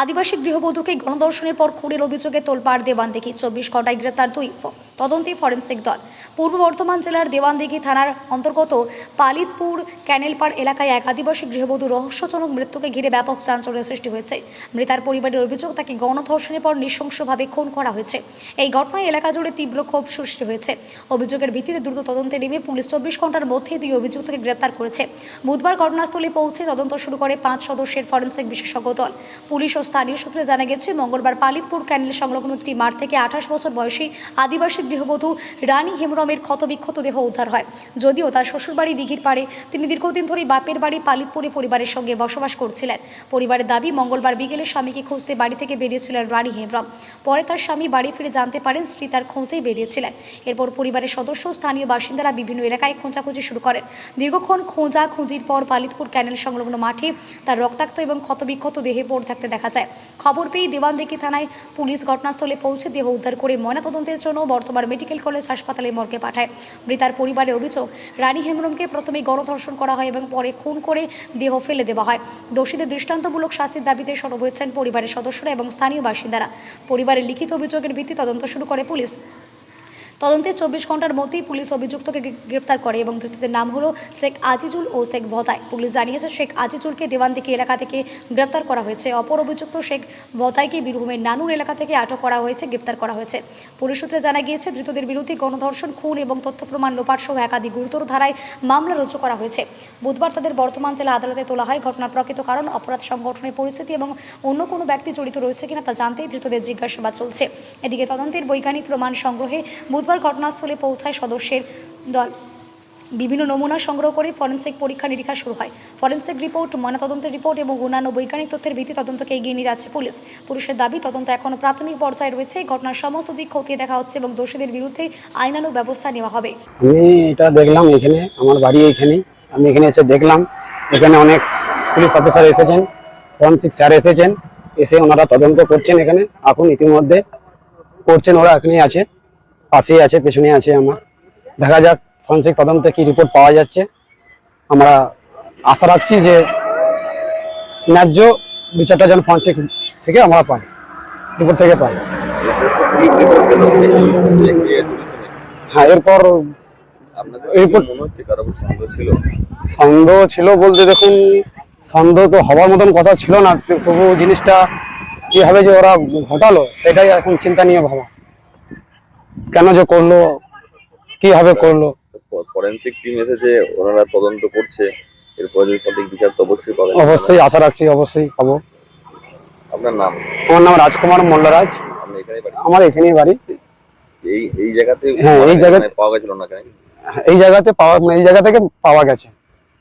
আদিবাসী গৃহবধূকে গণধর্ষণের পর খুনের অভিযোগে তোলপাড় দেওয়ানদিঘি। 24 ঘন্টায় গ্রেপ্তার 2 তদন্তি ফরেন্সিক দল। পূর্ব বর্ধমান জেলার দেওয়ানদিঘি থানার অন্তর্গত পালিতপুর ক্যানেলপাড় এলাকায় এক আদিবাসী গৃহবধূ রহস্যজনক মৃত্যুকে ঘিরে ব্যাপক চাঞ্চল্যের সৃষ্টি হয়েছে। মৃতার পরিবারের অভিযোগ, তাকে গণধর্ষণের পর নৃশংসভাবে খুন করা হয়েছে। এই ঘটনায় এলাকা জুড়ে তীব্র ক্ষোভ সৃষ্টি হয়েছে। অভিযোগের ভিত্তিতে দ্রুত তদন্তে নেমে পুলিশ 24 ঘন্টার মধ্যে 2 অভিযুক্তকে গ্রেপ্তার করেছে। বুধবার ঘটনাস্থলে পৌঁছে তদন্ত শুরু করে 5 সদস্যের ফরেন্সিক বিশেষজ্ঞ দল। পুলিশ ও স্থানীয় সূত্রে জানা গেছে, মঙ্গলবার পালিতপুর ক্যানেল সংলগ্ন একটি মাঠ থেকে 28 বছর বয়সী আদিবাসী গৃহবধূ রানী হেমব্রমের ক্ষতবিক্ষত দেহ উদ্ধার হয়। যদিও তার শ্বশুরবাড়ি দিঘির পাড়ে, তিনি দীর্ঘদিন ধরে বাপের বাড়ি পালিতপুরে পরিবারের সঙ্গে বসবাস করছিলেন। পরিবারের দাবি, মঙ্গলবার বিকেলে স্বামীকে খুঁজতে বাড়ি থেকে বেরিয়েছিলেন রানী হেমব্রম। পরে তার স্বামী বাড়ি ফিরে জানতে পারেন স্ত্রী তার খোঁজেই বেরিয়েছিলেন। এরপর পরিবারের সদস্য স্থানীয় বাসিন্দারা বিভিন্ন এলাকায় খোঁজাখুঁজি শুরু করেন। দীর্ঘক্ষণ খোঁজাখুঁজির পর পালিতপুর ক্যানেল সংলগ্ন মাঠে তার রক্তাক্ত এবং ক্ষতবিক্ষত দেহে পড়ে থাকতে দেখা যায়। খবর পেয়ে দেওয়ানদিঘি থানায় পুলিশ ঘটনাস্থলে পৌঁছে দেহ উদ্ধার করে ময়নাতদন্তের জন্য বর্ধমান মেডিকেল কলেজ হাসপাতালে মর্গে পাঠায়। মৃতার পরিবারের অভিযোগ, রানী হেমব্রমকে প্রথমে গণধর্ষণ করা হয় এবং পরে খুন করে দেহ ফেলে দেওয়া হয়। দোষীদের দৃষ্টান্তমূলক শাস্তির দাবিতে সরব হয়েছেন পরিবারের সদস্যরা এবং স্থানীয় বাসিন্দারা। পরিবারের লিখিত অভিযোগের ভিত্তিতে তদন্ত শুরু করে পুলিশ। তদন্তে 24 ঘন্টার মধ্যেই পুলিশ অভিযুক্তকে গ্রেপ্তার করে এবং ধৃতদের নাম হলো শেখ আজিজুল ও শেখ ভতাই। পুলিশ জানিয়েছে, শেখ আজিজুলকে দেওয়ানদিঘি এলাকা থেকে গ্রেপ্তার করা হয়েছে। অপর অভিযুক্ত শেখ ভতাইকে বীরভূমের নানুর এলাকা থেকে আটক করা হয়েছে, গ্রেপ্তার করা হয়েছে। পুলিশ সূত্রে জানা গিয়েছে, ধৃতদের বিরুদ্ধে গণধর্ষণ, খুন এবং তথ্য প্রমাণ লোপাট সহ একাধিক গুরুতর ধারায় মামলা রুজু করা হয়েছে। বুধবার তাদের বর্ধমান জেলা আদালতে তোলা হয়। ঘটনার প্রকৃত কারণ, অপরাধ সংগঠনের পরিস্থিতি এবং অন্য কোনো ব্যক্তি জড়িত রয়েছে কিনা তা জানতেই ধৃতদের জিজ্ঞাসাবাদ চলছে। এদিকে তদন্তের বৈজ্ঞানিক প্রমাণ সংগ্রহে বুধবার ঘটনাস্থলে পৌঁছায় সদস্যের দল। বিভিন্ন নমুনা সংগ্রহ করে ফরেন্সিক পরীক্ষা নিরীক্ষা শুরু হয়। ফরেন্সিক রিপোর্ট, ময়নাতদন্তের রিপোর্ট এবং অন্যান্য বৈজ্ঞানিক তথ্যের ভিত্তি তদন্তকে এগিয়ে নিয়ে যাচ্ছে পুলিশ। পুলিশের দাবি, তদন্ত এখনও প্রাথমিক পর্যায়ে রয়েছে। ঘটনার সমস্ত দিক খতিয়ে দেখা হচ্ছে এবং দোষীদের বিরুদ্ধে আইনানুগ ব্যবস্থা নেওয়া হবে। আমি এটা দেখলাম, এখানে আমার বাড়ি এইখানেই। আমি এখানে এসে দেখলাম, এখানে অনেক পুলিশ অফিসার এসেছেন, ফরেন্সিক স্যার এসেছেন, এসে ওনারা তদন্ত করছেন। এখানে এখন ইতিমধ্যে করছেন, ওরা এখানেই আছে, পাশেই আছে, পেছনে আছে আমার। দেখা যাক ফরেন্সিক তদন্তে কি রিপোর্ট পাওয়া যাচ্ছে। আমরা আশা রাখছি যে ন্যায্য বিচারটা যেন ফরেন্সিক থেকে আমরা পাই, রিপোর্ট থেকে পাই। হ্যাঁ, এরপর সন্দেহ ছিল বলতে, দেখুন, সন্দেহ তো হওয়ার মতন কথা ছিল না, তবু জিনিসটা কিভাবে যে ওরা ঘটালো সেটাই এখন চিন্তা নিয়ে ভাবা। কেন যে করলো, কিভাবে করলো। ফরেনসিক টিম এসেছে, ওনারা তদন্ত করছে, এরপর যদি সঠিক বিচার তো অবশ্যই পাবেন। অবশ্যই আশা রাখছি, অবশ্যই পাবো। আপনার নাম? আমার নাম রাজকুমার মল্লরাজ। আমার এখানেই বাড়ি। এই জায়গাতে? হ্যাঁ, এই জায়গাতে পাওয়া গেছিল না? এই জায়গাতে পাওয়া, এই জায়গা থেকে পাওয়া গেছে।